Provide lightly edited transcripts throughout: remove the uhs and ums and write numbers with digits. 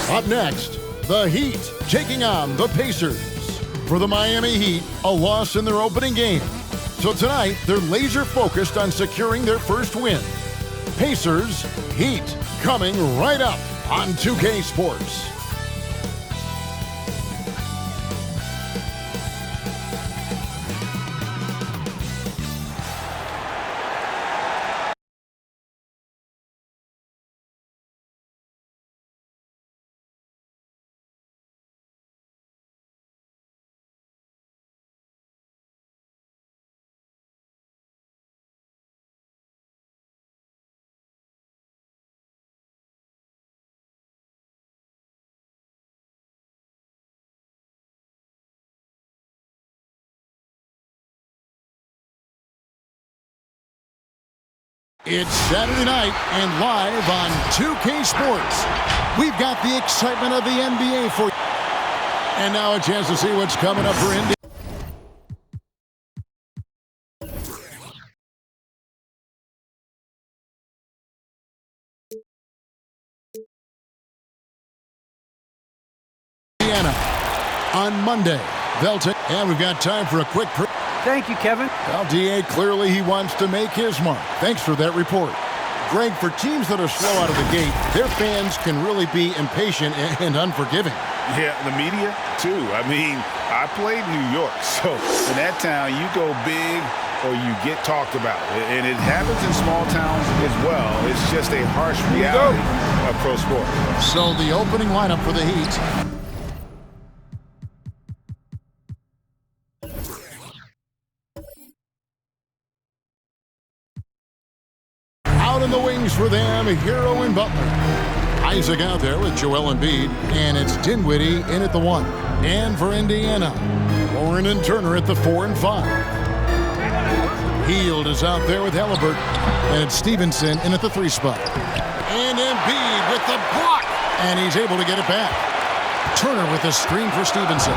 Up next, the Heat taking on the Pacers. For the Miami Heat, a loss in their opening game. So tonight, they're laser focused on securing their first win. Pacers, Heat, coming right up on 2K Sports. It's Saturday night and live on 2K Sports. We've got the excitement of the NBA for you. And now a chance to see what's coming up for Indy. Indiana on Monday. They'll take, and we've got time for a quick. Thank you, Kevin. Well, DA, clearly he wants to make his mark. Thanks for that report. Greg, for teams that are slow out of the gate, their fans can really be impatient and unforgiving. Yeah, the media, too. I mean, I played New York, so in that town, you go big or you get talked about. And it happens in small towns as well. It's just a harsh reality of pro sport. So the opening lineup for the Heat. Out in the wings for them, Hero and Butler. Isaac out there with Joel Embiid, and it's Dinwiddie in at the 1. And for Indiana, Warren and Turner at the 4 and 5. Hield is out there with Halliburton, and it's Stevenson in at the 3 spot. And Embiid with the block, and he's able to get it back. Turner with the screen for Stevenson.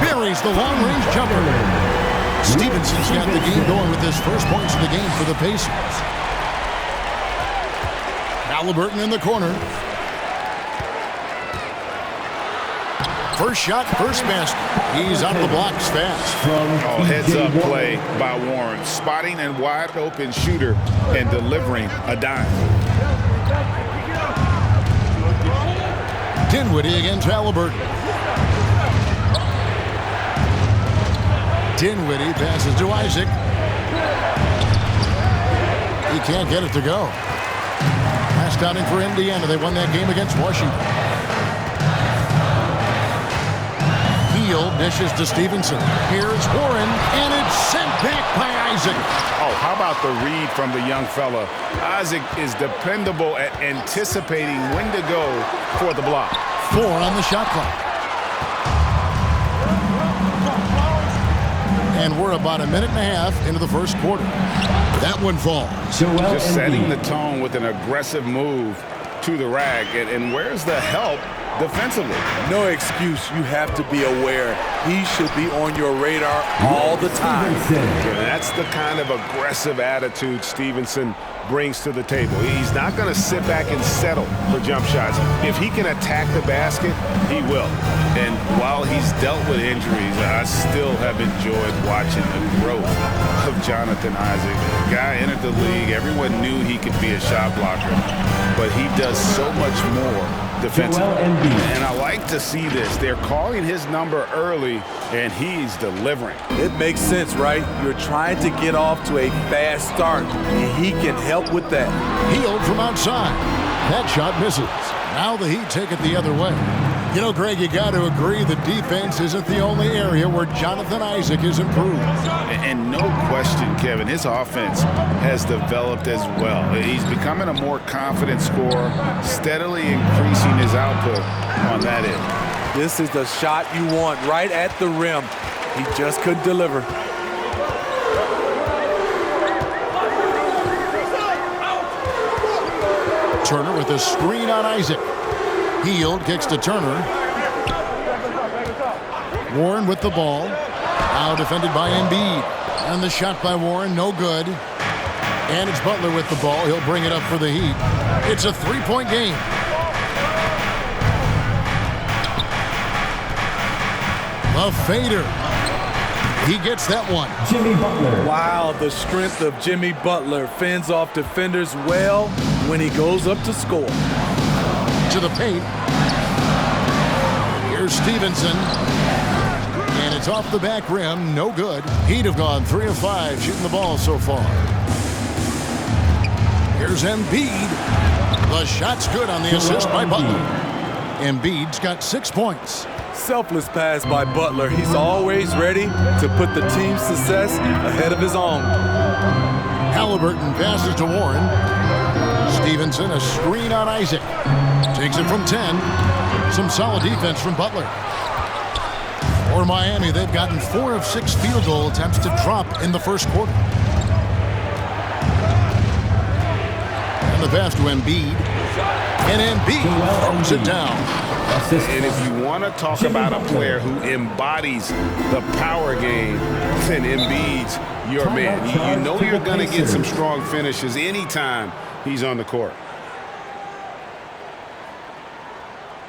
Buries the long-range jumper. Stevenson's got the game going with his first points of the game for the Pacers. Halliburton in the corner. First shot, first basket. He's out of the blocks fast. Oh, heads-up play by Warren. Spotting a wide-open shooter and delivering a dime. Dinwiddie against Halliburton. Dinwiddie passes to Isaac. He can't get it to go. Pass down in for Indiana. They won that game against Washington. Hield dishes to Stevenson. Here's Warren, and it's sent back by Isaac. Oh, how about the read from the young fella? Isaac is dependable at anticipating when to go for the block. 4 on the shot clock. And we're about a minute and a half into the first quarter. That one falls. Just setting the tone with an aggressive move to the rack. And where's the help defensively? No excuse. You have to be aware. He should be on your radar all the time. Yeah, that's the kind of aggressive attitude Stevenson brings to the table. He's not going to sit back and settle for jump shots. If he can attack the basket, he will. And while he's dealt with injuries, I still have enjoyed watching the growth of Jonathan Isaac. The guy entered the league. Everyone knew he could be a shot blocker, but he does so much more defensively. And I like to see this. They're calling his number early, and he's delivering. It makes sense, right? You're trying to get off to a fast start, and he can help with that. Hield from outside. That shot misses. Now the Heat take it the other way. You know, Greg, you got to agree the defense isn't the only area where Jonathan Isaac has improved. And no question, Kevin, his offense has developed as well. He's becoming a more confident scorer, steadily increasing his output on that end. This is the shot you want, right at the rim. He just couldn't deliver. Turner with a screen on Isaac. Hield kicks to Turner. Warren with the ball. Now defended by Embiid. And the shot by Warren, no good. And it's Butler with the ball. He'll bring it up for the Heat. It's a 3-point game. A fader. He gets that one. Jimmy Butler. Wow, the strength of Jimmy Butler fends off defenders well when he goes up to score. To the paint. Here's Stevenson. And it's off the back rim. No good. He'd have gone 3 of 5 shooting the ball so far. Here's Embiid. The shot's good on the assist by Butler. Embiid's got 6 points. Selfless pass by Butler. He's always ready to put the team's success ahead of his own. Halliburton passes to Warren. Stevenson, a screen on Isaac. Takes it from 10. Some solid defense from Butler. For Miami, they've gotten 4 of 6 field goal attempts to drop in the first quarter. And the pass to Embiid. And Embiid throws it down. And if you want to talk about a player who embodies the power game, then Embiid's your man. You know you're going to get some strong finishes anytime he's on the court.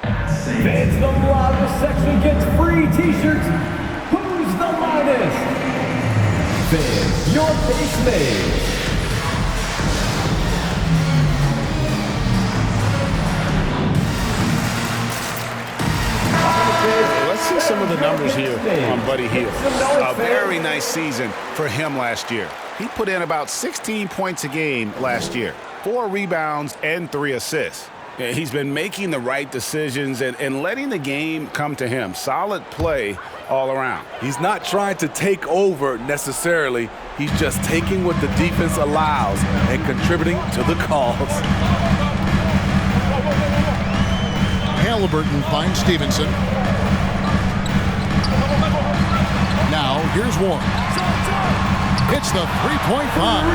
Fans, the loudest section gets free t-shirts. Who's the loudest? Fans, your base made. Let's see some of the numbers here on Buddy Hield. A very nice season for him last year. He put in about 16 points a game last year, 4 rebounds and 3 assists. He's been making the right decisions and letting the game come to him. Solid play all around. He's not trying to take over necessarily. He's just taking what the defense allows and contributing to the cause. Halliburton finds Stevenson. Now, here's Warren. Hits the three-point line.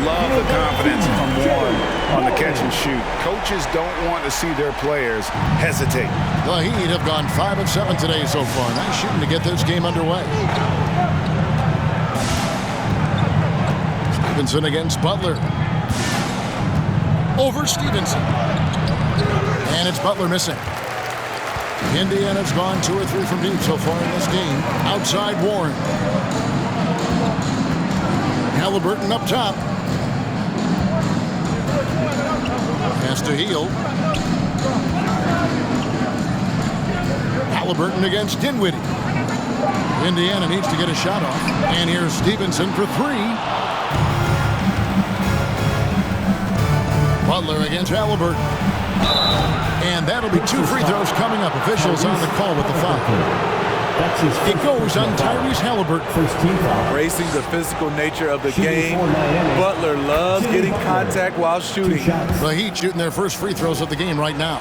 Love the confidence from Warren on the catch and shoot. Coaches don't want to see their players hesitate. The Heat have gone 5 of 7 today so far. Nice shooting to get this game underway. Stevenson against Butler. Over Stevenson. And it's Butler missing. Indiana's gone 2 or 3 from deep so far in this game. Outside Warren. Halliburton up top. Pass to Hield. Halliburton against Dinwiddie. Indiana needs to get a shot off. And here's Stevenson for 3. Butler against Halliburton. And that'll be 2 free throws coming up. Officials on the call with the foul. It goes on Tyrese Halliburton. First team foul. Embracing the physical nature of the game, Butler loves getting contact while shooting. The Heat shooting their first free throws of the game right now.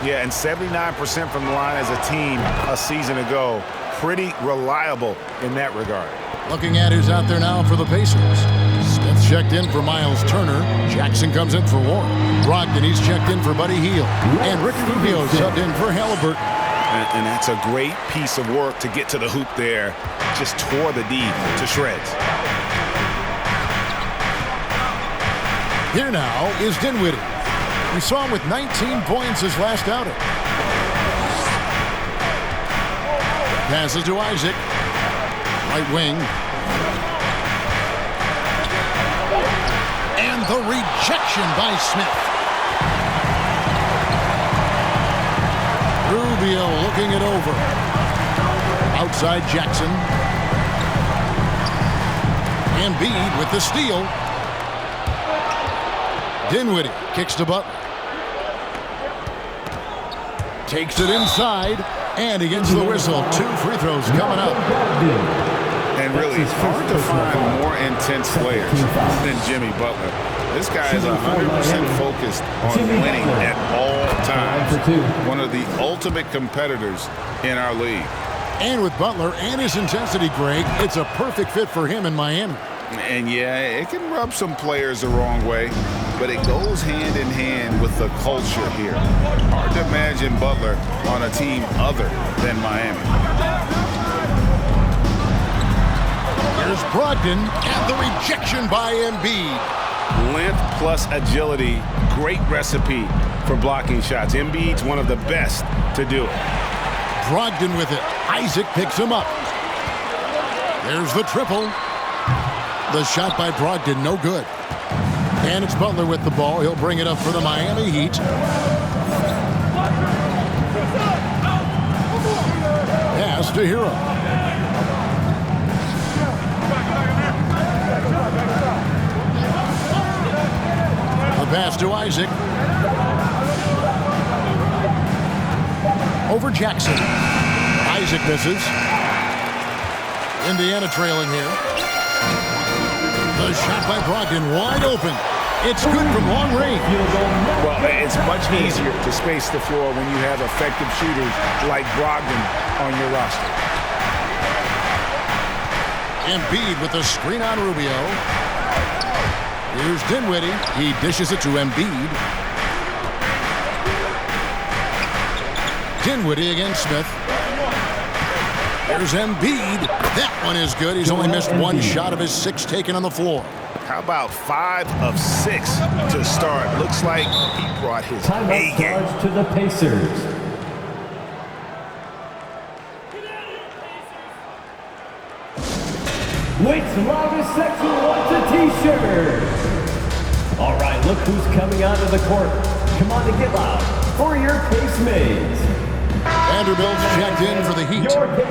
Yeah, and 79% from the line as a team a season ago. Pretty reliable in that regard. Looking at who's out there now for the Pacers. Smith checked in for Miles Turner. Jackson comes in for Warren. Brogdon, he's checked in for Buddy Hield. And Ricky Rubio subbed in for Halliburton. And that's a great piece of work to get to the hoop there. Just tore the D to shreds. Here now is Dinwiddie. We saw him with 19 points his last outing. Passes to Isaac. Right wing. And the rejection by Smith. Rubio looking it over. Outside Jackson. Embiid with the steal. Dinwiddie kicks to Butler. Takes it inside. And he gets the whistle. 2 free throws coming up. And really, it's hard to find more intense players than Jimmy Butler. This guy is 100% focused on winning at all times. One of the ultimate competitors in our league. And with Butler and his intensity, Greg, it's a perfect fit for him in Miami. And yeah, it can rub some players the wrong way, but it goes hand in hand with the culture here. Hard to imagine Butler on a team other than Miami. Here's Brogdon and the rejection by Embiid. Length plus agility, great recipe for blocking shots. Embiid's one of the best to do it. Brogdon with it. Isaac picks him up. There's the triple. The shot by Brogdon, no good. And it's Butler with the ball. He'll bring it up for the Miami Heat. Pass to Hero. The pass to Isaac. Over Jackson. Isaac misses. Indiana trailing here. The shot by Brogdon wide open. It's good from long range. Well, it's much easier to space the floor when you have effective shooters like Brogdon on your roster. Embiid with the screen on Rubio. Here's Dinwiddie. He dishes it to Embiid. Dinwiddie against Smith. There's Embiid. That one is good. He's only missed one shot of his 6 taken on the floor. How about 5 of 6 to start? Looks like he brought his A game. To the Pacers. Waits loudest section wants a t-shirt. All right, look who's coming onto the court. Come on to get loud for your Pacemates. Vanderbilt's checked in for the Heat.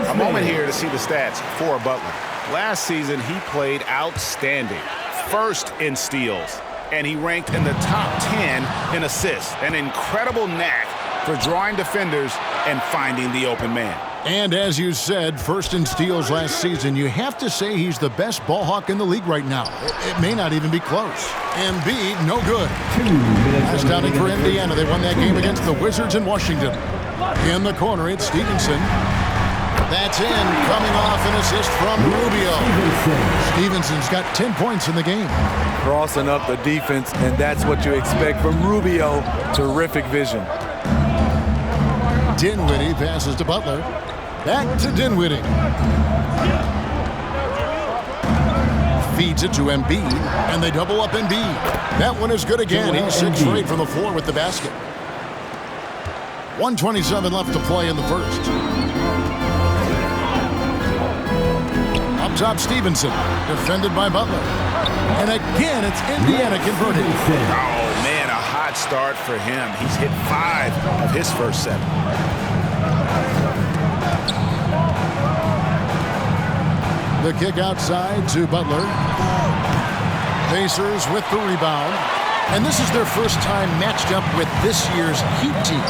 A moment here to see the stats for Butler. Last season, he played outstanding. First in steals, and he ranked in the top 10 in assists. An incredible knack for drawing defenders and finding the open man. And as you said, first in steals last season, you have to say he's the best ball hawk in the league right now. It may not even be close. Embiid, no good. Astounding for Indiana. They won that game against the Wizards in Washington. In the corner, it's Stevenson. That's in, coming off an assist from Rubio. Stevenson's got 10 points in the game. Crossing up the defense, and that's what you expect from Rubio. Terrific vision. Dinwiddie passes to Butler. Back to Dinwiddie. Feeds it to Embiid, and they double up Embiid. That one is good again. He's 6 for 8 from the floor with the basket. 1:27 left to play in the first. Up top, Stevenson, defended by Butler. And again, it's Indiana converting. Oh, man, a hot start for him. He's hit 5 of his first 7. The kick outside to Butler. Pacers with the rebound. And this is their first time matched up with this year's Heat team.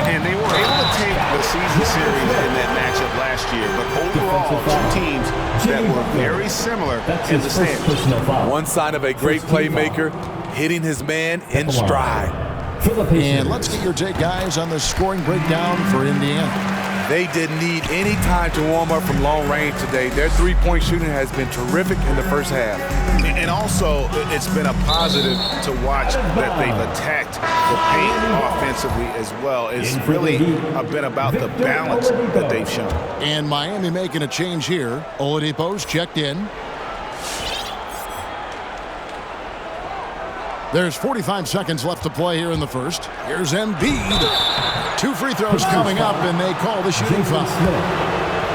And they were able to take the season series in that matchup last year. But overall, 2 teams that were very similar in the standings. One sign of a great playmaker, hitting his man in stride. And let's get your take, guys, on the scoring breakdown for Indiana. They didn't need any time to warm up from long range today. Their three-point shooting has been terrific in the first half. And also, it's been a positive to watch that they've attacked the paint offensively as well. It's really been about the balance that they've shown. And Miami making a change here. Oladipo's checked in. There's 45 seconds left to play here in the first. Here's Embiid. 2 free throws coming up, and they call the shooting foul.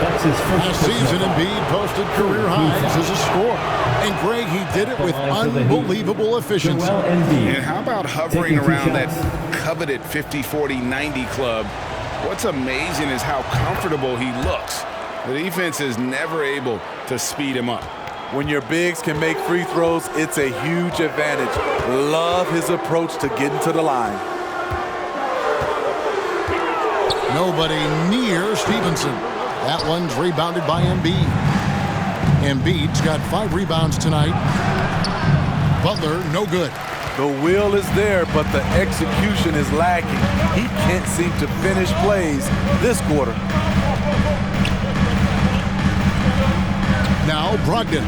Last season, Embiid posted career highs as a scorer. And Greg, he did it with unbelievable efficiency. And how about hovering around that coveted 50-40-90 club? What's amazing is how comfortable he looks. The defense is never able to speed him up. When your bigs can make free throws, it's a huge advantage. Love his approach to getting to the line. Nobody near Stevenson. That one's rebounded by Embiid. Embiid's got 5 rebounds tonight. Butler, no good. The will is there, but the execution is lacking. He can't seem to finish plays this quarter. Now Brogdon.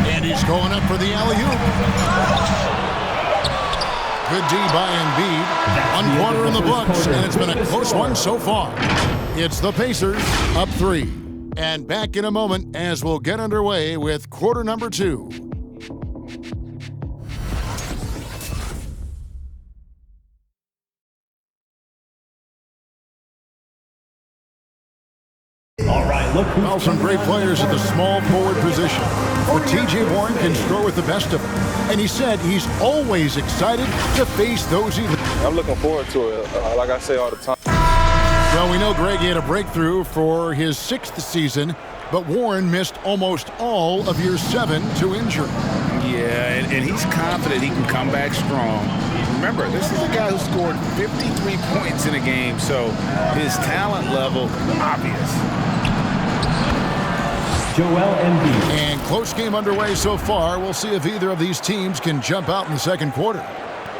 And he's going up for the alley-oop. Good D by Embiid. 1 quarter in the books, and it's been a close one so far. It's the Pacers up 3. And back in a moment as we'll get underway with quarter number 2. Now some great players at the small forward position. But T.J. Warren can score with the best of them. And he said he's always excited to face those elite. I'm looking forward to it, like I say all the time. Well, we know Greg had a breakthrough for his 6th season, but Warren missed almost all of year 7 to injury. Yeah, and he's confident he can come back strong. Remember, this is a guy who scored 53 points in a game, so his talent level, obvious. Joel Embiid. And close game underway so far. We'll see if either of these teams can jump out in the second quarter.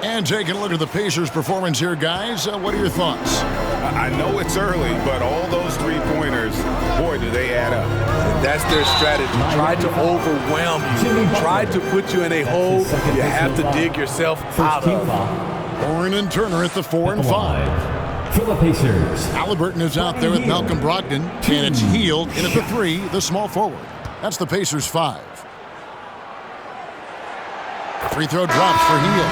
And taking a look at the Pacers' performance here, guys. What are your thoughts? I know it's early, but all those three-pointers, boy, do they add up. That's their strategy. Try to overwhelm you. Try to put you in a hole you have to dig yourself out of. Warren and Turner at the 4 and 5. For the Pacers. Halliburton is out there with Malcolm Brogdon, and it's Hield in at the 3, the small forward. That's the Pacers' 5. Free throw drops for Hield.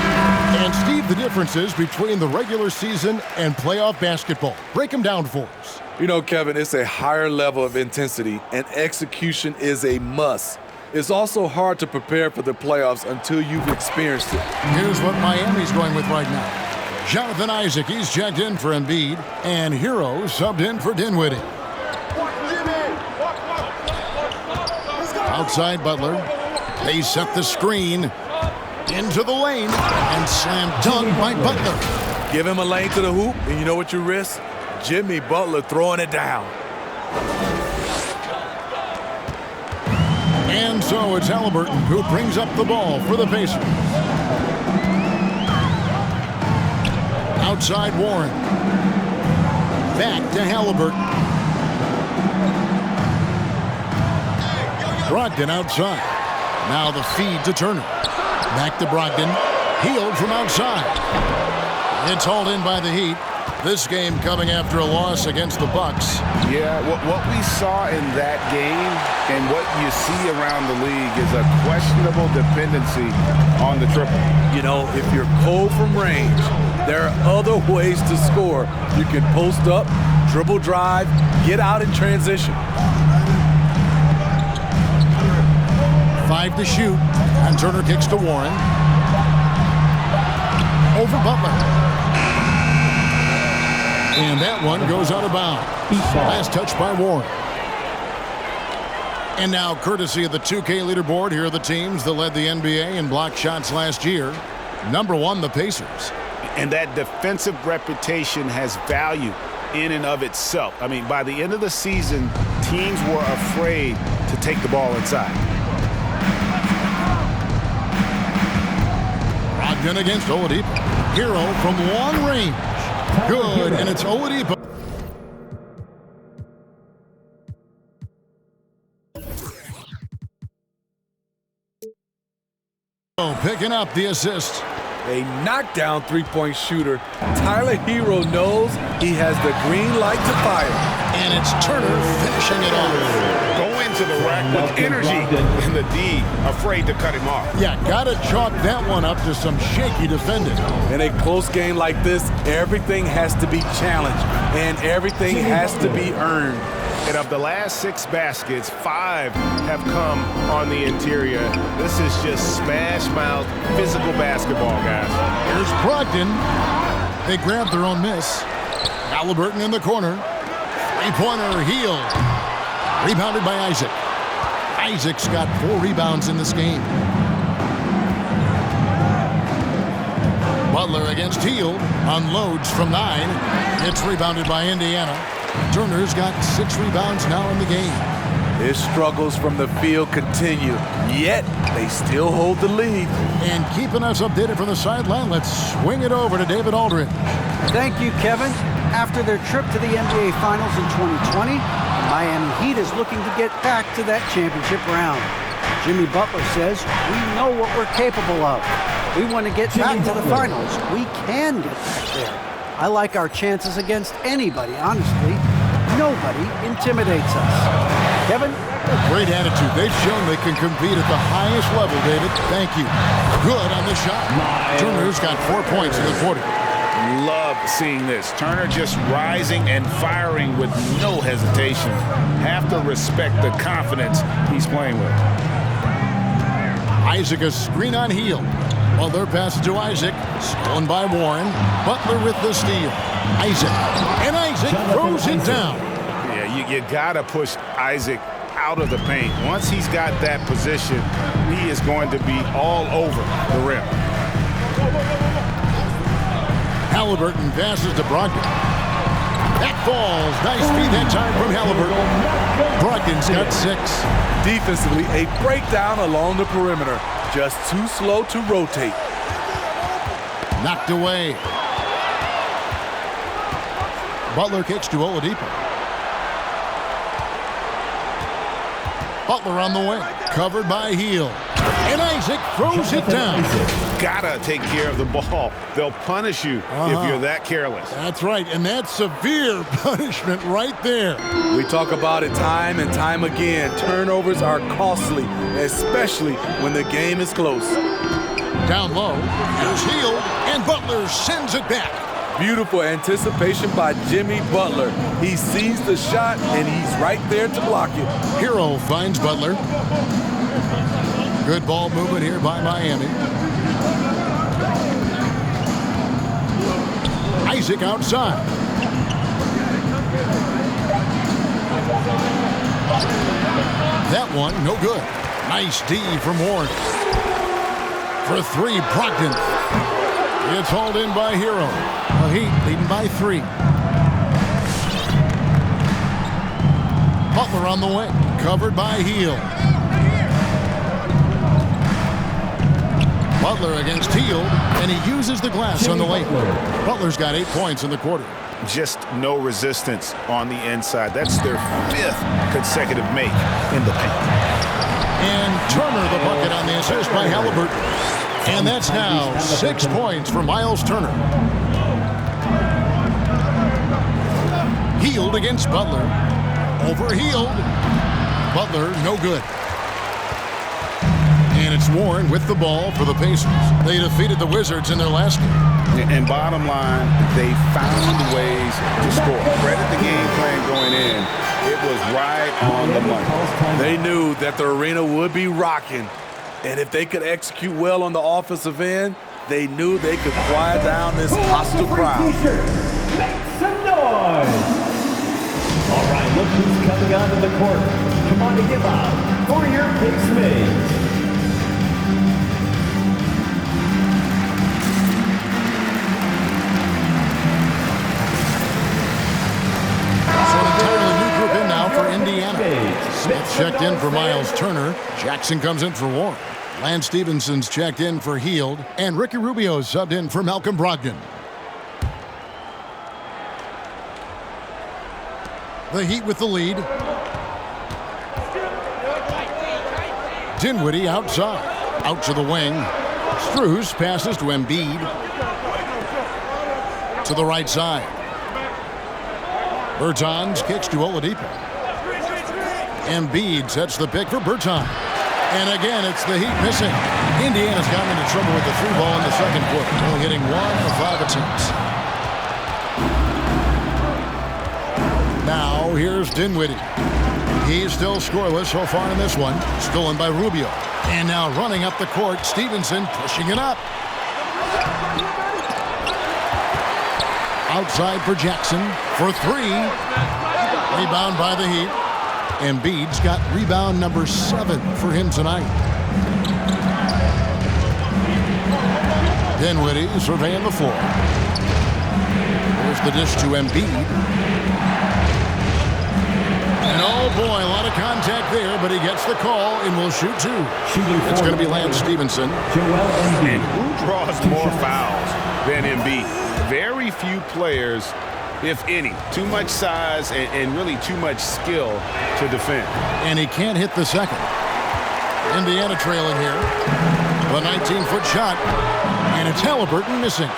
And Steve, the differences between the regular season and playoff basketball. Break them down for us. You know, Kevin, it's a higher level of intensity, and execution is a must. It's also hard to prepare for the playoffs until you've experienced it. Here's what Miami's going with right now. Jonathan Isaac, he's checked in for Embiid, and Hero subbed in for Dinwiddie. Outside Butler. They set the screen into the lane, and slam dunk by Butler. Give him a lane to the hoop, and you know what you risk? Jimmy Butler throwing it down. And so it's Halliburton who brings up the ball for the Pacers. Outside Warren. Back to Halliburton. Brogdon outside. Now the feed to Turner. Back to Brogdon. Hield from outside. It's hauled in by the Heat. This game coming after a loss against the Bucks. Yeah, what we saw in that game and what you see around the league is a questionable dependency on the triple. You know, if you're cold from range, there are other ways to score. You can post up, dribble drive, get out in transition. 5 to shoot, and Turner kicks to Warren. Over Butler. And that one goes out of bounds. Last touch by Warren. And now, courtesy of the 2K leaderboard, here are the teams that led the NBA in block shots last year. Number 1, the Pacers. And that defensive reputation has value in and of itself. I mean, by the end of the season, teams were afraid to take the ball inside. Brogdon against Oladipo. Hero from long range. Good, and it's Oladipo. Picking up the assist. A knockdown three-point shooter. Tyler Hero knows he has the green light to fire. And it's Turner finishing it off. Go into the rack with energy, and the D afraid to cut him off. Yeah, gotta chalk that one up to some shaky defending. In a close game like this, everything has to be challenged, and everything has to be earned. And of the last 6 baskets, 5 have come on the interior. This is just smash-mouth physical basketball, guys. Here's Brogdon. They grab their own miss. Halliburton in the corner. Three-pointer, Hield. Rebounded by Isaac. Isaac's got 4 rebounds in this game. Butler against Hield. Unloads from 9. It's rebounded by Indiana. Turner's got 6 rebounds now in the game. His struggles from the field continue, yet they still hold the lead. And keeping us updated from the sideline, let's swing it over to David Aldridge. Thank you, Kevin. After their trip to the NBA Finals in 2020, the Miami Heat is looking to get back to that championship round. Jimmy Butler says, we know what we're capable of. We want to get back to the finals. We can get back there. I like our chances against anybody, honestly. Nobody intimidates us. Kevin? Great attitude. They've shown they can compete at the highest level, David. Thank you. Good on the shot. Turner's got 4 points in the quarter. Love seeing this. Turner just rising and firing with no hesitation. Have to respect the confidence he's playing with. Isaac a screen on Hield. Butler passes to Isaac. Stolen by Warren. Butler with the steal. Isaac. And Isaac throws it down. Yeah, you got to push Isaac out of the paint. Once he's got that position, he is going to be all over the rim. Halliburton passes to Brogdon. That falls. Nice feed that time from Halliburton. Brogdon's got 6. Defensively, a breakdown along the perimeter. Just too slow to rotate. Knocked away. Butler kicks to Oladipo. Butler on the wing. Covered by Hield. And Isaac throws it down. Gotta take care of the ball. They'll punish you if you're that careless. That's right, and that's severe punishment right there. We talk about it time and time again. Turnovers are costly, especially when the game is close. Down low, here's Hield, and Butler sends it back. Beautiful anticipation by Jimmy Butler. He sees the shot, and he's right there to block it. Hero finds Butler. Good ball movement here by Miami. Isaac outside. That one, no good. Nice D from Warren. For 3, Brogdon. It's hauled in by Hero. The Heat leading by 3. Butler on the wing. Covered by Hield. Butler against Hield, and he uses the glass on the lane. Butler's got 8 points in the quarter. Just no resistance on the inside. That's their 5th consecutive make in the paint. And Turner the bucket on the assist by Halliburton. And that's now 6 points for Myles Turner. Hield against Butler. Over Hield. Butler no good. And it's Warren with the ball for the Pacers. They defeated the Wizards in their last game. And bottom line, they found ways to score. Credit the game plan going in. It was right on the money. They knew that the arena would be rocking. And if they could execute well on the offensive end, they knew they could quiet down this hostile crowd. Make some noise! All right, look who's coming onto the court. Come on to give out for your Knicks mates. For Indiana. Smith checked in for Myles Turner. Jackson comes in for Warren. Lance Stevenson's checked in for Hield. And Ricky Rubio subbed in for Malcolm Brogdon. The Heat with the lead. Dinwiddie outside. Out to the wing. Strus passes to Embiid. To the right side. Bertans kicks to Oladipo. Embiid sets the pick for Bertans. And again, it's the Heat missing. Indiana's gotten into trouble with the 3 ball in the second quarter. Only hitting 1 of 5 attempts. Now, here's Dinwiddie. He's still scoreless so far in this one. Stolen by Rubio. And now running up the court, Stevenson pushing it up. Outside for Jackson for 3. Rebound by the Heat. Embiid's got rebound number 7 for him tonight. Dinwiddie surveying the floor. There's the dish to Embiid. And oh boy, a lot of contact there, but he gets the call and will shoot 2. It's going to be Lance Stevenson. And who draws more fouls than Embiid? Very few players, if any. Too much size and really too much skill to defend. And he can't hit the second. Indiana trailing here. The 19-foot shot. And it's Halliburton missing.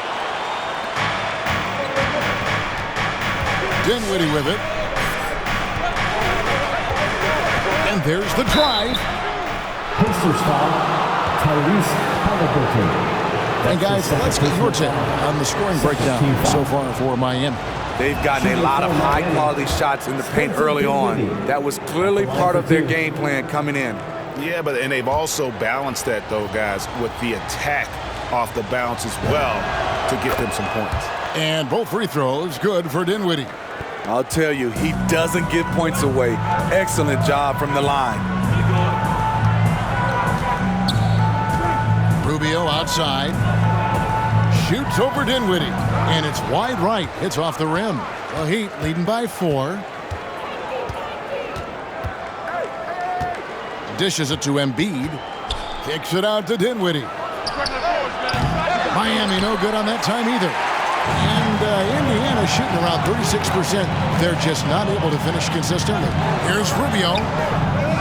Dinwiddie with it. And there's the drive. Pacers foul, Tyrese Halliburton. And guys, let's get your take on the scoring breakdown so far for Miami. They've gotten a lot of high-quality shots in the paint early on. That was clearly part of their game plan coming in. Yeah, and they've also balanced that, though, guys, with the attack off the bounce as well to get them some points. And both free throws good for Dinwiddie. I'll tell you, he doesn't give points away. Excellent job from the line. Rubio outside. Shoots over Dinwiddie. And it's wide right. It's off the rim. The Heat leading by 4. Dishes it to Embiid. Kicks it out to Dinwiddie. Miami no good on that time either. And Indiana shooting around 36%. They're just not able to finish consistently. Here's Rubio.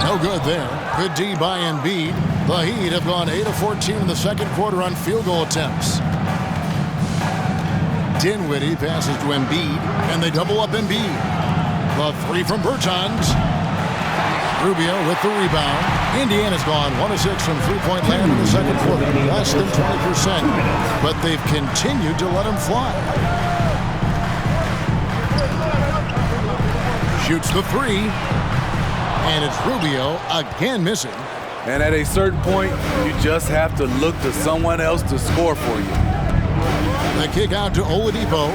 No good there. Good D by Embiid. The Heat have gone 8 of 14 in the second quarter on field goal attempts. Dinwiddie passes to Embiid, and they double up Embiid. The three from Bertans. Rubio with the rebound. Indiana's gone 1 of 6 from three-point land in the second quarter. Less than 20%, but they've continued to let him fly. Shoots the three, and it's Rubio again missing. And at a certain point, you just have to look to someone else to score for you. The kick out to Oladipo.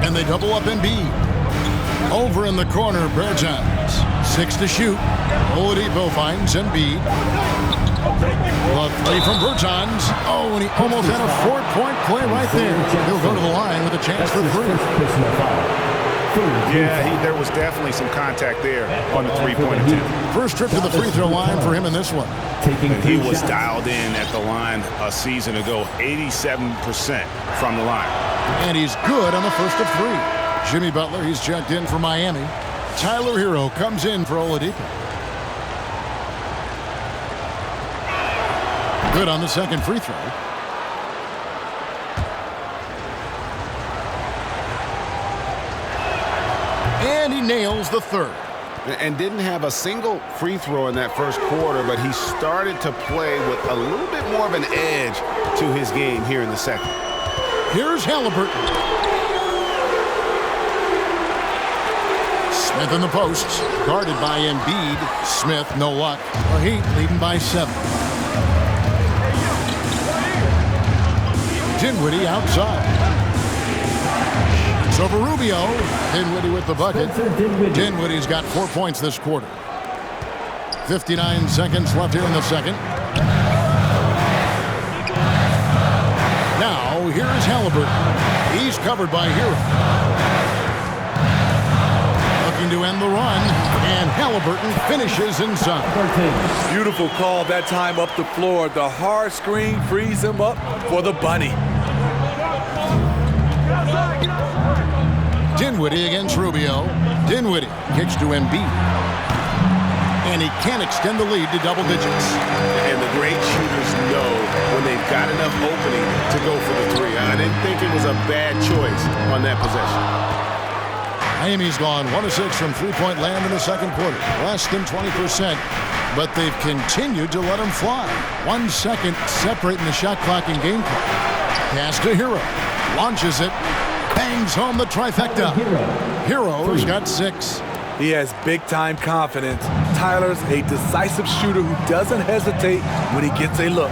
And they double up Embiid. Over in the corner, Bertans. 6 to shoot. Oladipo finds Embiid. The three from Bertans. Oh, and he almost had a 4-point play right there. He'll go to the line with a chance for 3. Yeah, there was definitely some contact there on the three-point attempt. First trip to the free throw line for him in this one. And he was dialed in at the line a season ago, 87% from the line. And he's good on the first of 3. Jimmy Butler, he's checked in for Miami. Tyler Hero comes in for Oladipo. Good on the second free throw. And he nails the third. And didn't have a single free throw in that first quarter, but he started to play with a little bit more of an edge to his game here in the second. Here's Halliburton. Smith in the posts, guarded by Embiid. Smith, no luck. The Heat leading by 7. Dinwiddie outside. It's over Rubio. Dinwiddie with the bucket. Dinwiddie's got 4 points this quarter. 59 seconds left here in the second. Now, here's Halliburton. He's covered by Hero. Looking to end the run, and Halliburton finishes inside. Beautiful call that time up the floor. The hard screen frees him up for the bunny. Dinwiddie against Rubio. Dinwiddie kicks to Embiid. And he can't extend the lead to double digits. And the great shooters know when they've got enough opening to go for the 3. I didn't think it was a bad choice on that possession. Miami's gone 1 of 6 from three-point land in the second quarter. Less than 20%, but they've continued to let him fly. 1 second separating the shot clock and game clock. Pass to Hero. Launches it. Bangs home the trifecta. Hero's got 6. He has big-time confidence. Tyler's a decisive shooter who doesn't hesitate when he gets a look.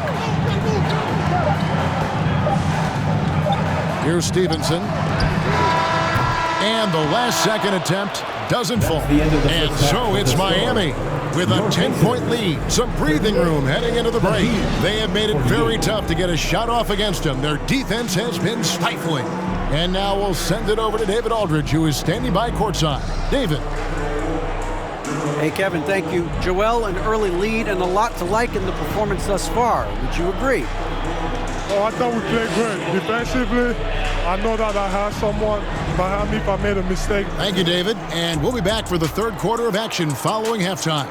Here's Stevenson. And the last second attempt doesn't fall. And so it's Miami with a 10-point lead. Some breathing room heading into the break. They have made it very tough to get a shot off against them. Their defense has been stifling. And now we'll send it over to David Aldridge, who is standing by courtside. David. Hey, Kevin, thank you. Joel, an early lead and a lot to like in the performance thus far. Would you agree? Oh, I thought we played great. Defensively, I know that I had someone behind me if I made a mistake. Thank you, David. And we'll be back for the third quarter of action following halftime.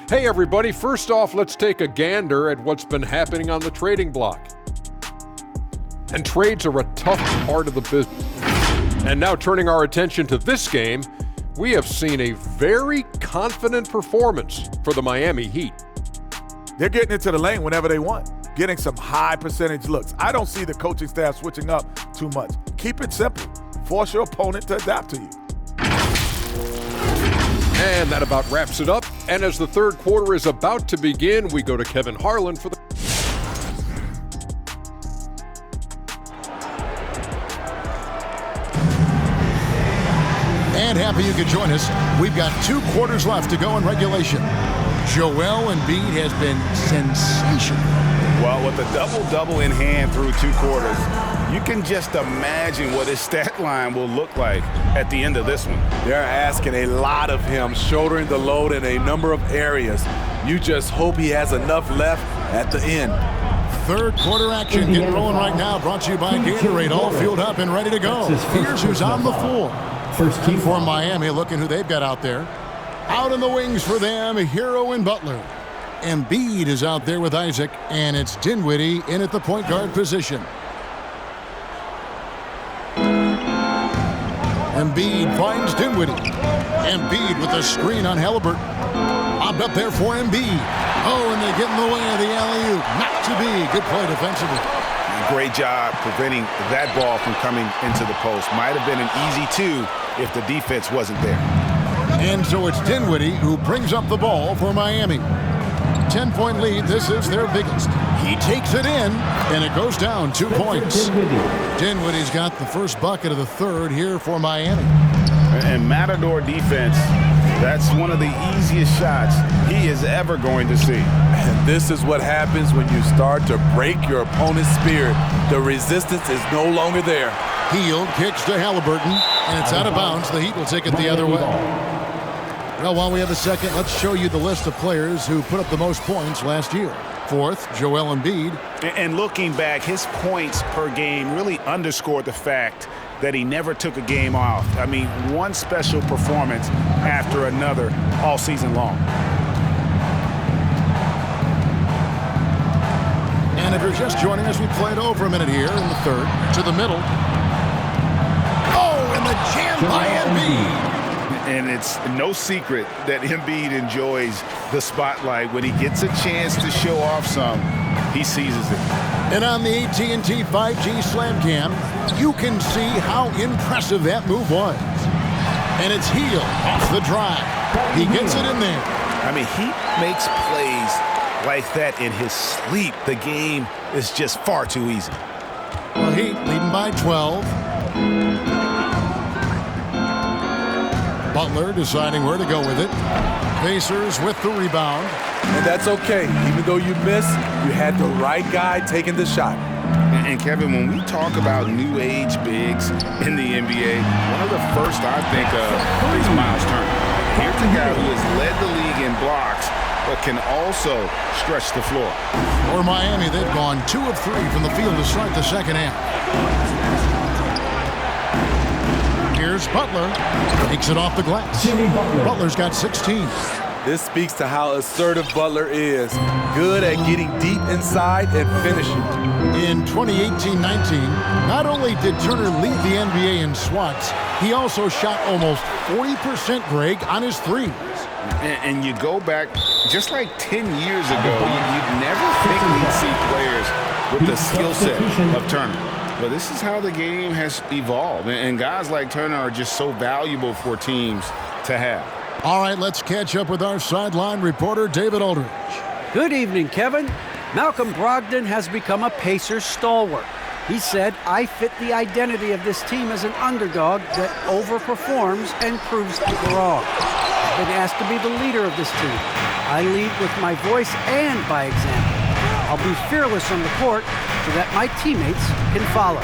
Hey, everybody. First off, let's take a gander at what's been happening on the trading block. And trades are a tough part of the business. And now turning our attention to this game, We have seen a very confident performance for the Miami Heat. They're getting into the lane whenever they want, getting some high percentage looks. I don't see the coaching staff switching up too much. Keep it simple. Force your opponent to adapt to you. And that about wraps it up. And as the third quarter is about to begin, we go to Kevin Harlan for the... And happy you could join us. We've got 2 quarters left to go in regulation. Joel Embiid has been sensational. Well, with a double-double in hand through 2 quarters, you can just imagine what his stat line will look like at the end of this one. They're asking a lot of him, shouldering the load in a number of areas. You just hope he has enough left at the end. Third quarter action getting rolling right now, brought to you by Gatorade, all fueled up and ready to go. Here's who's on the floor. First team For Miami, looking who they've got out there. Out in the wings for them, Hero and Butler. Embiid is out there with Isaac, and it's Dinwiddie in at the point guard position. Embiid finds Dinwiddie. Embiid with a screen on Halliburton. Lobbed up there for Embiid. Oh, and they get in the way of the alley-oop. Not to be. Good play defensively. Great job preventing that ball from coming into the post. Might have been an easy 2 if the defense wasn't there. And so it's Dinwiddie who brings up the ball for Miami. 10-point lead. This is their biggest. He takes it in, and it goes down 2 points. Dinwiddie's got the first bucket of the third here for Miami. And Matador defense, that's one of the easiest shots he is ever going to see. And this is what happens when you start to break your opponent's spirit. The resistance is no longer there. Hield kicks to Halliburton, and it's out of bounds. The Heat will take it the other way. Well, while we have a second, let's show you the list of players who put up the most points last year. Fourth, Joel Embiid. And looking back, his points per game really underscored the fact that he never took a game off. I mean, one special performance after another all season long. And if you're just joining us, we played over a minute here in the third. To the middle. Oh, and the jam by Embiid. And it's no secret that Embiid enjoys the spotlight. When he gets a chance to show off some, he seizes it. And on the AT&T 5G Slam Cam, you can see how impressive that move was. And it's Hield off the drive. He gets it in there. I mean, he makes plays like that in his sleep. The game is just far too easy. Well, Heat leading by 12. Butler deciding where to go with it. Pacers with the rebound. And that's okay. Even though you missed, you had the right guy taking the shot. And Kevin, when we talk about new age bigs in the NBA, one of the first I think of is Myles Turner. Here's a guy who has led the league in blocks, but can also stretch the floor. For Miami, they've gone 2 of 3 from the field to start the second half. Here's Butler. Takes it off the glass. Butler's got 16. This speaks to how assertive Butler is. Good at getting deep inside and finishing. In 2018-19, not only did Turner lead the NBA in swats, he also shot almost 40%, Greg, on his threes. And you go back just like 10 years ago, you'd never think we'd see players with the skill set of Turner. But this is how the game has evolved. And guys like Turner are just so valuable for teams to have. All right, let's catch up with our sideline reporter, David Aldridge. Good evening, Kevin. Malcolm Brogdon has become a Pacers stalwart. He said, "I fit the identity of this team as an underdog that overperforms and proves people wrong. I've been asked to be the leader of this team. I lead with my voice and by example. I'll be fearless on the court so that my teammates can follow."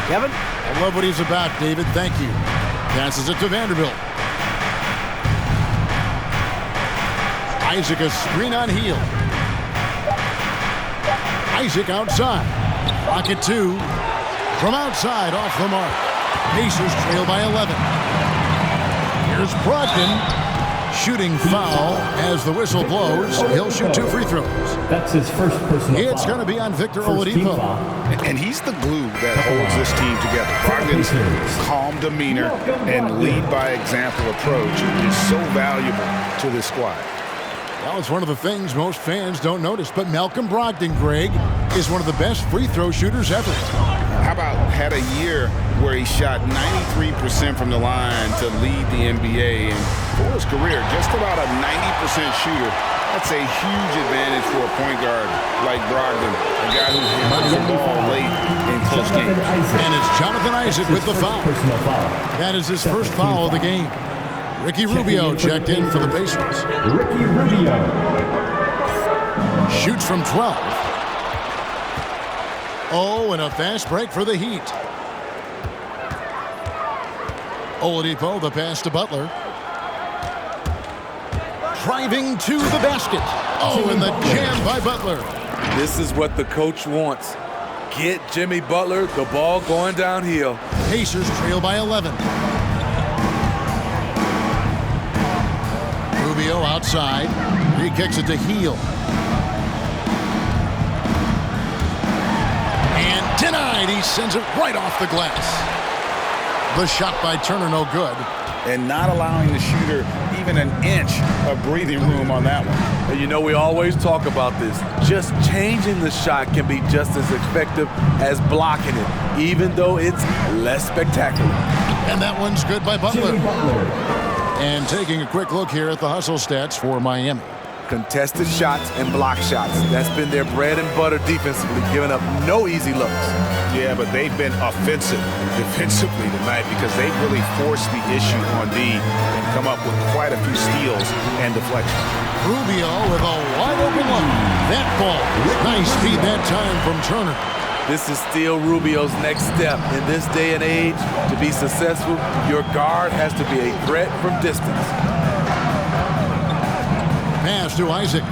Kevin? I love what he's about, David. Thank you. Passes it to Vanderbilt. Isaac, a screen on Hield. Isaac outside. Rocket 2. From outside, off the mark. Pacers trail by 11. Here's Brogdon. shooting foul as the whistle blows. He'll shoot 2 free throws. That's his first personal foul. It's going to be on Victor First team Oladipo. foul. And he's the glue that holds this team together. Brogdon's calm demeanor and lead by example approach is so valuable to this squad. Well, it's one of the things most fans don't notice, but Malcolm Brogdon, Greg, is one of the best free throw shooters ever. How about had a year where he shot 93% from the line to lead the NBA, and for his career, just about a 90% shooter. That's a huge advantage for a point guard like Brogdon, a guy who handles the ball late in close games. And it's Jonathan Isaac with the foul. That is his first foul of the game. Ricky Rubio checked in for the Pacers. Ricky Rubio. Shoots from 12. Oh, and a fast break for the Heat. Oladipo, the pass to Butler. Driving to the basket. Oh, and the jam by Butler. This is what the coach wants. Get Jimmy Butler the ball going downhill. Pacers trail by 11. Rubio outside. He kicks it to Heel. And denied. He sends it right off the glass. The shot by Turner no good. And not allowing the shooter even an inch of breathing room on that one. And you know, we always talk about this. Just changing the shot can be just as effective as blocking it, even though it's less spectacular. And that one's good by Butler. And taking a quick look here at the hustle stats for Miami. Contested shots and block shots. That's been their bread and butter defensively, giving up no easy looks. Yeah, but they've been offensive defensively tonight because they've really forced the issue on D and come up with quite a few steals and deflections. Rubio with a wide open look. That ball, nice feed that time from Turner. This is still Rubio's next step. In this day and age, to be successful, your guard has to be a threat from distance. Pass to Isaac.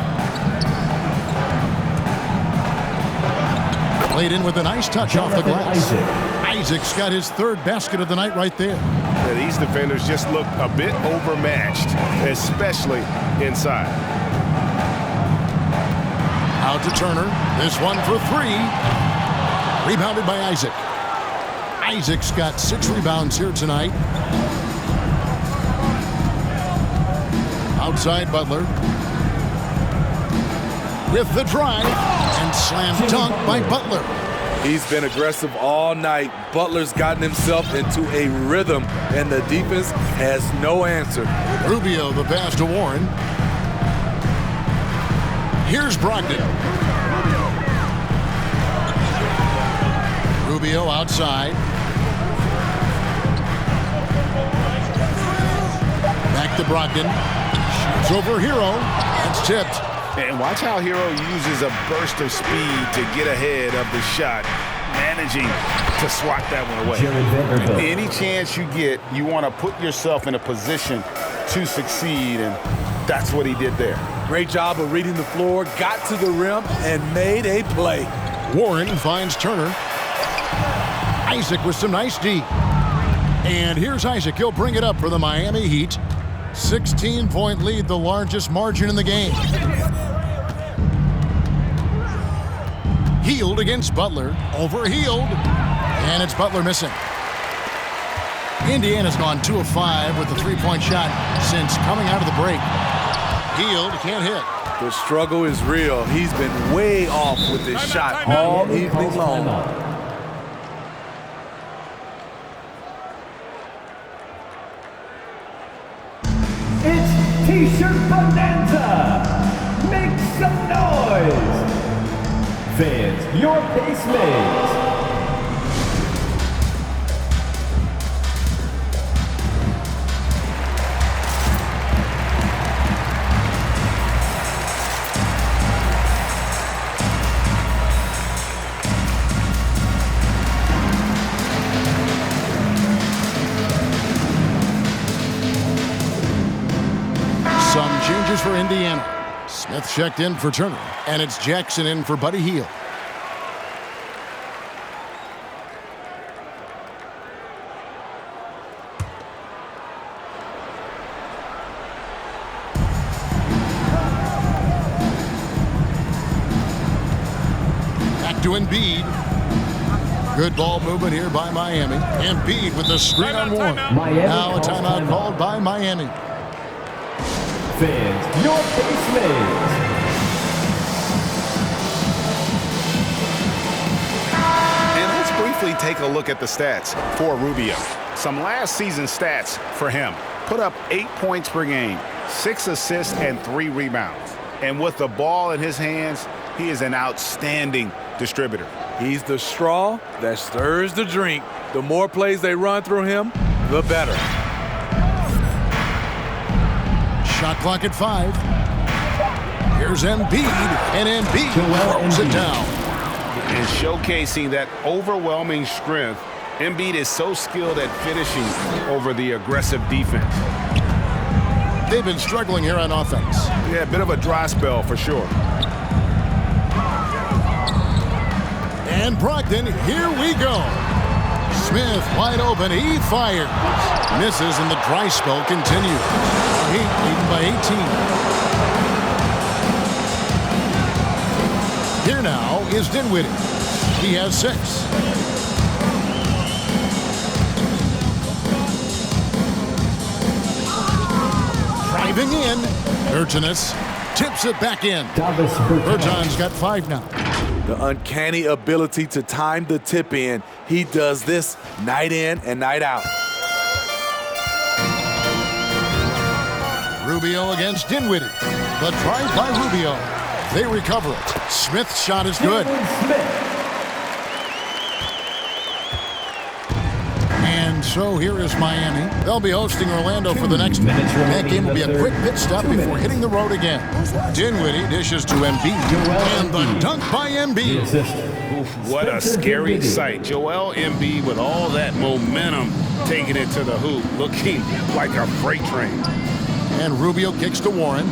Played in with a nice touch off the glass. Isaac's got his third basket of the night right there. Yeah, these defenders just look a bit overmatched, especially inside. Out to Turner. This one for 3. Rebounded by Isaac. Isaac's got 6 rebounds here tonight. Outside Butler. With the drive. And slam dunk by Butler. He's been aggressive all night. Butler's gotten himself into a rhythm, and the defense has no answer. Rubio, the pass to Warren. Here's Brogdon. Rubio outside. Back to Brogdon. Shoots over Hero. That's tipped. And watch how Hero uses a burst of speed to get ahead of the shot, managing to swat that one away. Any chance you get, you want to put yourself in a position to succeed, and that's what he did there. Great job of reading the floor, got to the rim, and made a play. Warren finds Turner. Isaac with some nice D. And here's Isaac. He'll bring it up for the Miami Heat. 16-point lead, the largest margin in the game. Healed against Butler. Overhealed. And it's Butler missing. Indiana's gone 2 of 5 with the 3-point shot since coming out of the break. Healed, can't hit. The struggle is real. He's been way off with this shot all evening long. It's T-shirt bonanza. Make some noise. Fans, your pace mates. Some changes for Indiana. Smith checked in for Turner, and it's Jackson in for Buddy Hield. to Embiid. Good ball movement here by Miami. Embiid with the screen on Warren. Now a timeout called by Miami. Fans, your basement. And let's briefly take a look at the stats for Rubio. Some last season stats for him. Put up 8 points per game, 6 assists, and 3 rebounds. And with the ball in his hands, he is an outstanding distributor. He's the straw that stirs the drink. The more plays they run through him, the better. Shot clock at 5. Here's Embiid, and Embiid throws it down. And showcasing that overwhelming strength, Embiid is so skilled at finishing over the aggressive defense. They've been struggling here on offense. Yeah, a bit of a dry spell for sure. And Brogdon, here we go. Smith wide open, he fires. Misses, and the dry spell continues. Heat leading by 18. Here now is Dinwiddie. He has 6. Driving in. Urginus tips it back in. Berton's got 5 now. The uncanny ability to time the tip in. He does this night in and night out. Rubio against Dinwiddie. The drive by Rubio. They recover it. Smith's shot is good. And so here is Miami. They'll be hosting Orlando for the next one. That game will be a quick pit stop before hitting the road again. Dinwiddie dishes to Embiid. And the dunk by Embiid. What a scary sight. Joel Embiid with all that momentum taking it to the hoop, looking like a freight train. And Rubio kicks to Warren.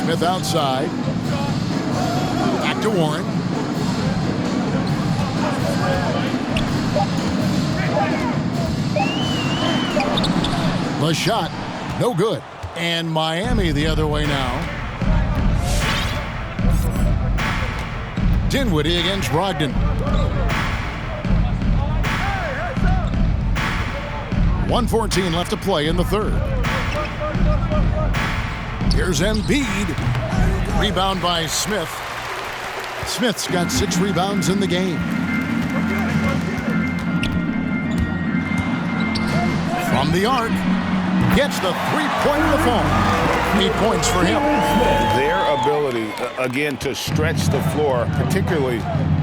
Smith outside. Back to Warren. The shot, no good. And Miami the other way now. Dinwiddie against Brogdon. 1:14 left to play in the third. Here's Embiid. Rebound by Smith. Smith's got 6 rebounds in the game. From the arc. Gets the 3-point in the phone. 8 points for him. Their ability, again, to stretch the floor, particularly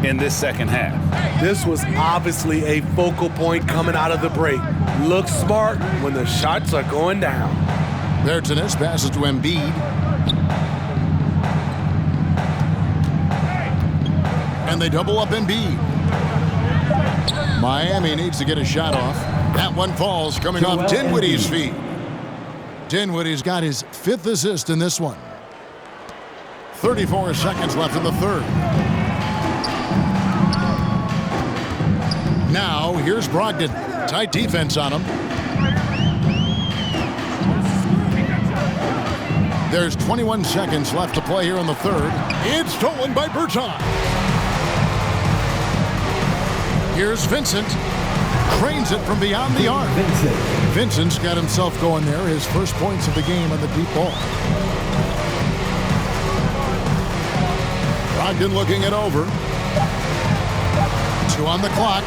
in this second half. This was obviously a focal point coming out of the break. Look smart when the shots are going down. Bertonus passes to Embiid. And they double up Embiid. Miami needs to get a shot off. That one falls, coming off Dinwiddie's feet. Dinwiddie's got his 5th assist in this one. 34 seconds left in the third. Now, here's Brogdon. Tight defense on him. There's 21 seconds left to play here in the third. It's stolen by Berton. Here's Vincent. Cranes it from beyond the arc. Vincent's got himself going there. His first points of the game on the deep ball. Brogdon looking it over. 2 on the clock.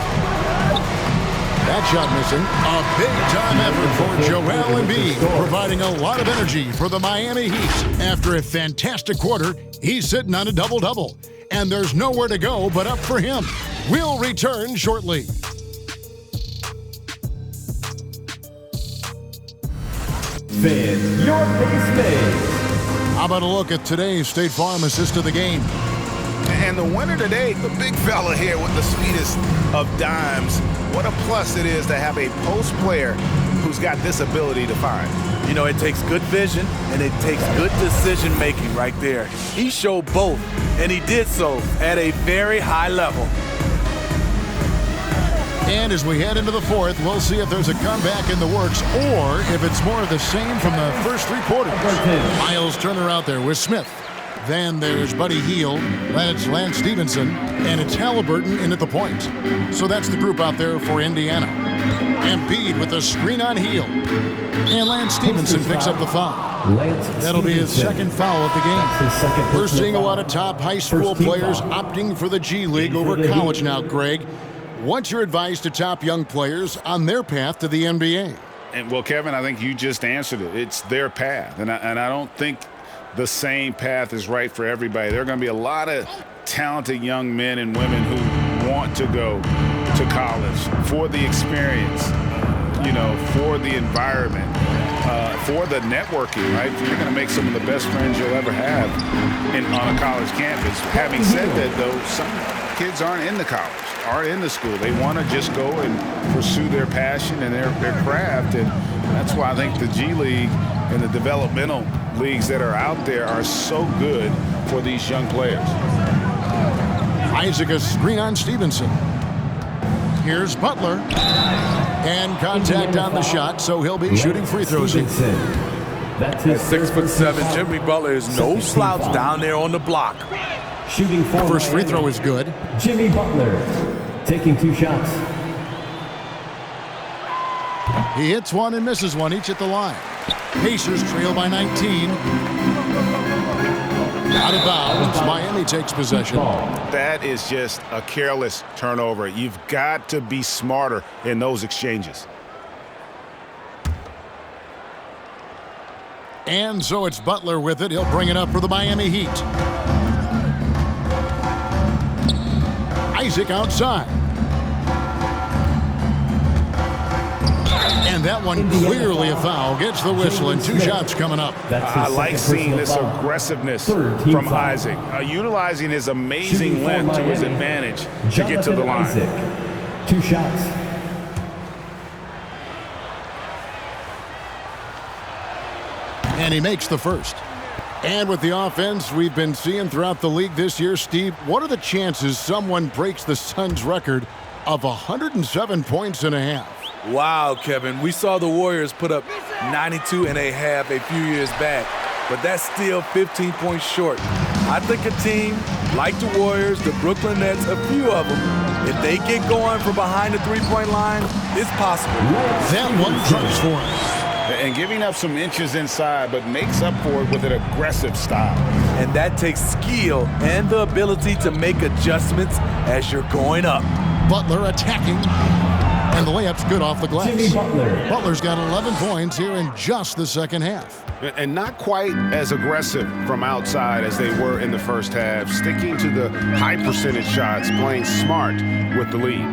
That shot missing. A big-time effort for Joel Embiid, providing a lot of energy for the Miami Heat. After a fantastic quarter, he's sitting on a double-double. And there's nowhere to go but up for him. We'll return shortly. Fans, your basement. How about a look at today's State Farm assist of the game? And the winner today, the big fella here with the sweetest of dimes. What a plus it is to have a post player who's got this ability to find. You know, it takes good vision and it takes good decision making right there. He showed both, and he did so at a very high level. And as we head into the fourth, we'll see if there's a comeback in the works or if it's more of the same from the first 3 quarters. Miles Turner out there with Smith. Then there's Buddy Hield, that's Lance Stevenson, and it's Halliburton in at the point. So that's the group out there for Indiana. Embiid with a screen on Hield. And Lance Stevenson picks up the foul. That'll be his second foul of the game. We're seeing a lot of top high school players opting for the G League over college now, Greg. What's your advice to top young players on their path to the NBA? And well, Kevin, I think you just answered it. It's their path. And I don't think the same path is right for everybody. There are going to be a lot of talented young men and women who want to go to college for the experience, for the environment, for the networking, right? You're going to make some of the best friends you'll ever have on a college campus. Having said that, though, some kids aren't in the college, aren't in the school. They want to just go and pursue their passion and their craft, and that's why I think the G League and the developmental leagues that are out there are so good for these young players. Isaac, a screen on Stevenson. Here's Butler. And contact on the shot, so he'll be shooting free throws here. At 6'7", Jimmy Butler is no slouch down there on the block. Shooting for first free throw is good. Jimmy Butler taking 2 shots. He hits one and misses one, each at the line. Pacers trail by 19. Out of bounds. Miami takes possession. That is just a careless turnover. You've got to be smarter in those exchanges. And so it's Butler with it. He'll bring it up for the Miami Heat. Isaac outside. And that one clearly a foul. Gets the whistle and 2 shots coming up. I like seeing this aggressiveness from Isaac. Utilizing his amazing length to his advantage to get to the line. 2 shots. And he makes the first. And with the offense we've been seeing throughout the league this year, Steve, what are the chances someone breaks the Suns' record of 107 points and a half? Wow, Kevin. We saw the Warriors put up 92 and a half a few years back, but that's still 15 points short. I think a team like the Warriors, the Brooklyn Nets, a few of them, if they get going from behind the three-point line, it's possible. That one comes for him. And giving up some inches inside, but makes up for it with an aggressive style. And that takes skill and the ability to make adjustments as you're going up. Butler attacking. And the layup's good off the glass. Jimmy Butler. Butler's got 11 points here in just the second half. And not quite as aggressive from outside as they were in the first half. Sticking to the high percentage shots, playing smart with the lead.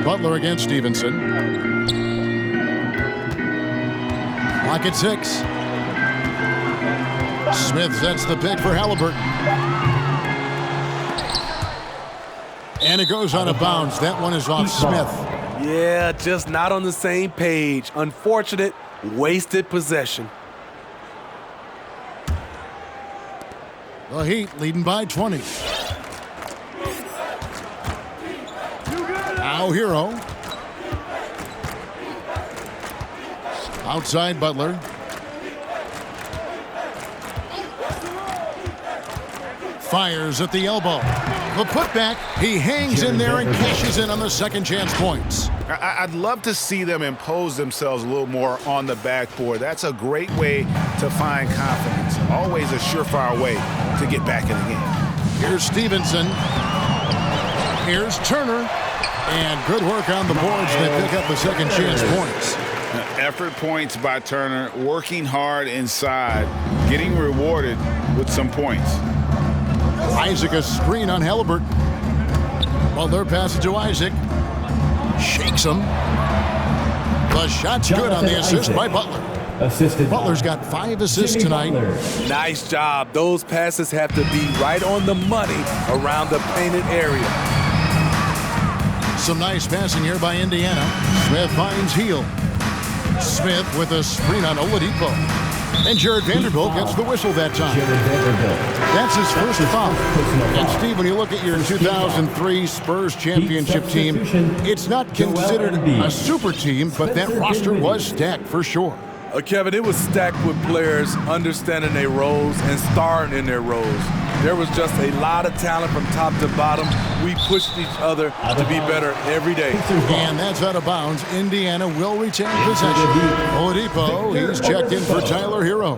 Butler against Stevenson. Clock at 6. Smith sets the pick for Halliburton. And it goes out of bounds. That one is off Smith. Yeah, just not on the same page. Unfortunate, wasted possession. The Heat leading by 20. Now Hero. Outside Butler. Fires at the elbow. The putback, he hangs in there and cashes in on the second chance points. I'd love to see them impose themselves a little more on the backboard. That's a great way to find confidence. Always a surefire way to get back in the game. Here's Stevenson. Here's Turner. And good work on the boards. They pick up the second chance points. Effort points by Turner, working hard inside, getting rewarded with some points. Isaac, a screen on Halliburton. Butler passes to Isaac. Shakes him. The shot's good on the assist by Butler. Butler's got 5 assists tonight. Nice job. Those passes have to be right on the money around the painted area. Some nice passing here by Indiana. Smith finds Hield. Smith with a screen on Oladipo. And Jared Vanderbilt gets the whistle that time. That's his first foul. And Steve, when you look at your 2003 Spurs championship team, it's not considered a super team, but that roster was stacked for sure. Kevin, it was stacked with players understanding their roles and starring in their roles. There was just a lot of talent from top to bottom. We pushed each other to be better every day. And that's out of bounds. Indiana will retain possession. Oladipo, he's checked in for Tyler Hero.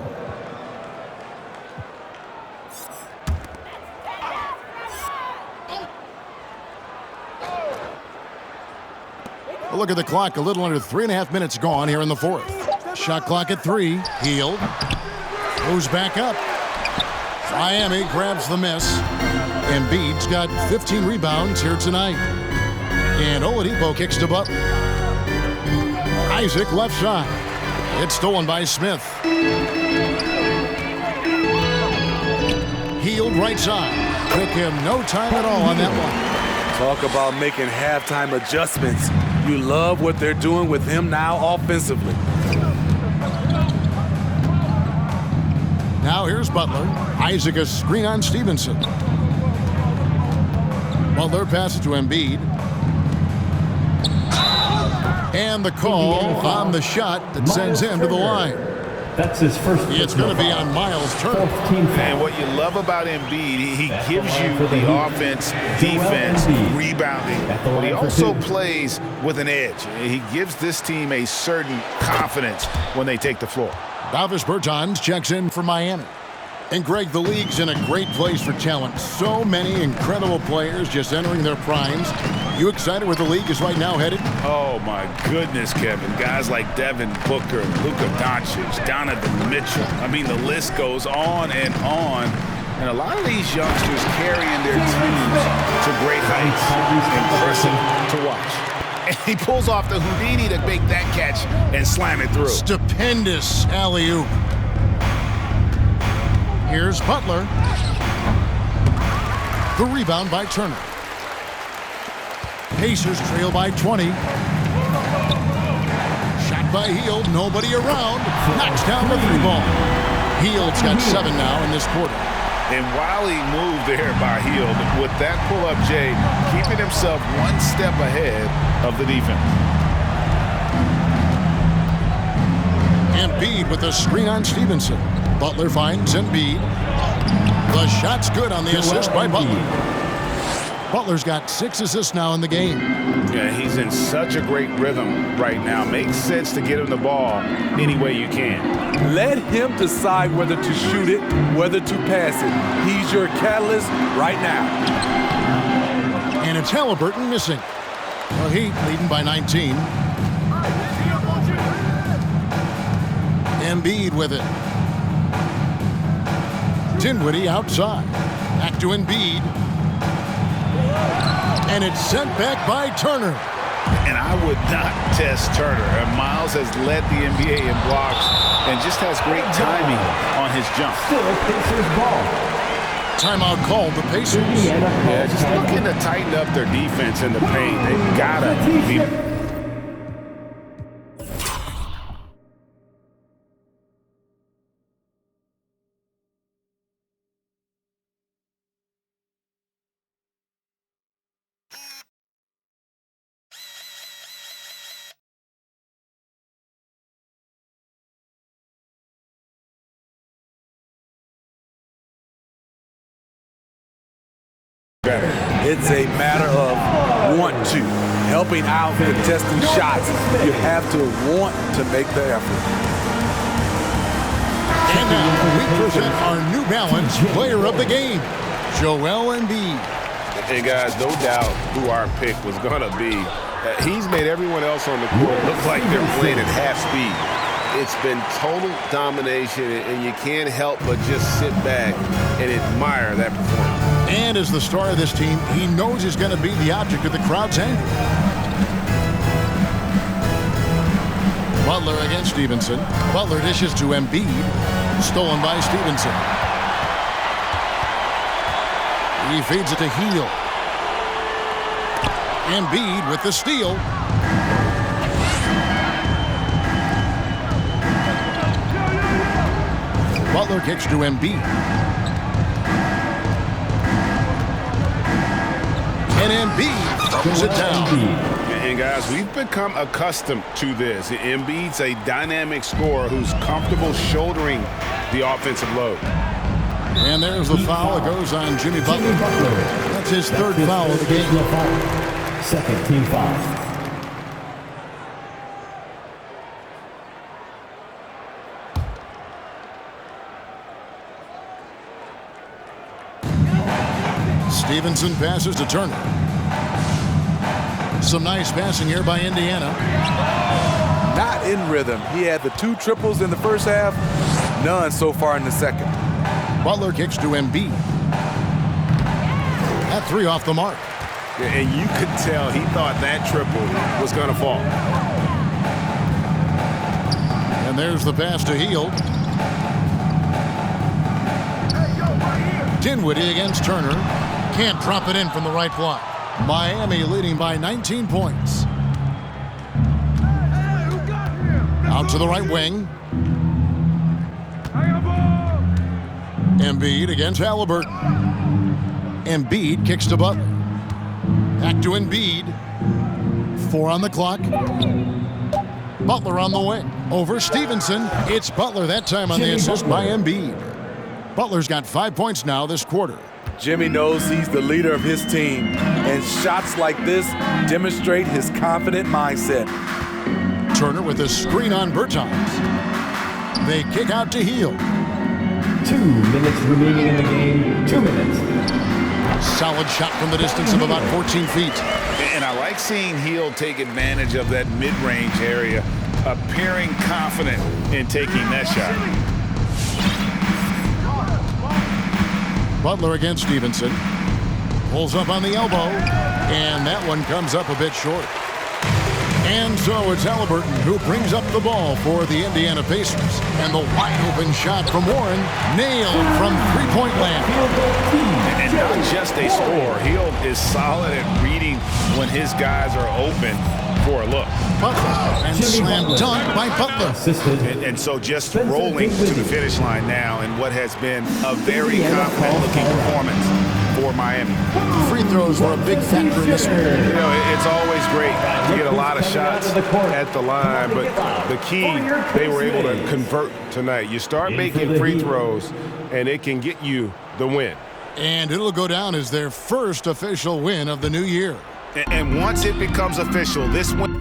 Look at the clock, a little under 3.5 minutes gone here in the fourth. Shot clock at 3. Hield goes back up. Miami grabs the miss. Embiid's got 15 rebounds here tonight. And Oladipo kicks to Butler. Isaac left side. It's stolen by Smith. Hield right side. Took him no time at all on that one. Talk about making halftime adjustments. You love what they're doing with him now offensively. Now here's Butler. Isaac a screen on Stevenson. Butler passes to Embiid. And the call on the shot that sends him to the line. That's his first. It's going to be on Miles Turner. And what you love about Embiid, he gives you the offense, defense, rebounding, but he also plays with an edge. He gives this team a certain confidence when they take the floor. Davis Bertans checks in for Miami. And Greg, the league's in a great place for talent. So many incredible players just entering their primes. You excited where the league is right now headed? Oh, my goodness, Kevin. Guys like Devin Booker, Luka Doncic, Donovan Mitchell. I mean, the list goes on and on. And a lot of these youngsters carrying their teams to great heights. Impressive to watch. And he pulls off the Houdini to make that catch and slam it through. Stupendous alley-oop. Here's Butler. The rebound by Turner. Pacers trail by 20. Shot by Hield. Nobody around. Knocks down the 3-ball. Hield's got 7 now in this quarter. And while he moved there by Hield, with that pull-up, Jay, keeping himself one step ahead of the defense. Embiid with a screen on Stevenson. Butler finds Embiid. The shot's good on the assist by Butler. Butler's got 6 assists now in the game. Yeah, he's in such a great rhythm right now. Makes sense to get him the ball any way you can. Let him decide whether to shoot it, whether to pass it. He's your catalyst right now. And it's Halliburton missing. Well, Heat leading by 19. Embiid with it. Dinwiddie outside. Back to Embiid. And it's sent back by Turner. And I would not test Turner. And Miles has led the NBA in blocks and just has great timing on his jump. Still Pacers ball. Timeout called the Pacers. Yeah, just looking to tighten up their defense in the paint. They've got to be... It's a matter of want to. Helping out, contesting shots. You have to want to make the effort. And now we present our New Balance player of the game, Joel Embiid. And guys, no doubt who our pick was going to be. He's made everyone else on the court look like they're playing at half speed. It's been total domination, and you can't help but just sit back and admire that performance. And as the star of this team, he knows he's going to be the object of the crowd's anger. Butler against Stevenson. Butler dishes to Embiid. Stolen by Stevenson. He feeds it to Hield. Embiid with the steal. Butler kicks to Embiid. And Embiid throws it down. And guys, we've become accustomed to this. Embiid's a dynamic scorer who's comfortable shouldering the offensive load. And there's the foul. It goes on Jimmy Butler. That's his third foul of the game. Second team foul. Stevenson passes to Turner. Some nice passing here by Indiana. Not in rhythm. He had the 2 triples in the first half, none so far in the second. Butler kicks to Embiid. That 3 off the mark. And you could tell he thought that triple was going to fall. And there's the pass to Hield. Dinwiddie against Turner. Can't drop it in from the right block. Miami leading by 19 points. Out to the right wing. Embiid against Halliburton. Embiid kicks to Butler. Back to Embiid. 4 on the clock. Butler on the wing. Over Stevenson. It's Butler that time on the assist by Embiid. Butler's got 5 points now this quarter. Jimmy knows he's the leader of his team, and shots like this demonstrate his confident mindset. Turner with a screen on Bertans. They kick out to Hield. 2 minutes remaining in the game. 2 minutes. Solid shot from the distance of about 14 feet. And I like seeing Hield take advantage of that mid-range area, appearing confident in taking that shot. Butler against Stevenson. Pulls up on the elbow, and that one comes up a bit short. And so it's Halliburton who brings up the ball for the Indiana Pacers. And the wide-open shot from Warren, nailed from three-point land. And not just a score. Hield is solid at reading when his guys are open for a look. Butler, and slam dunk by Butler. And so just rolling to the finish line now in what has been a very confident-looking performance for Miami. Free throws were a big factor in this one. You know, it's always great to get a lot of shots at the line, but the key, they were able to convert tonight. You start making free throws, and it can get you the win. And it'll go down as their first official win of the new year. And once it becomes official, this win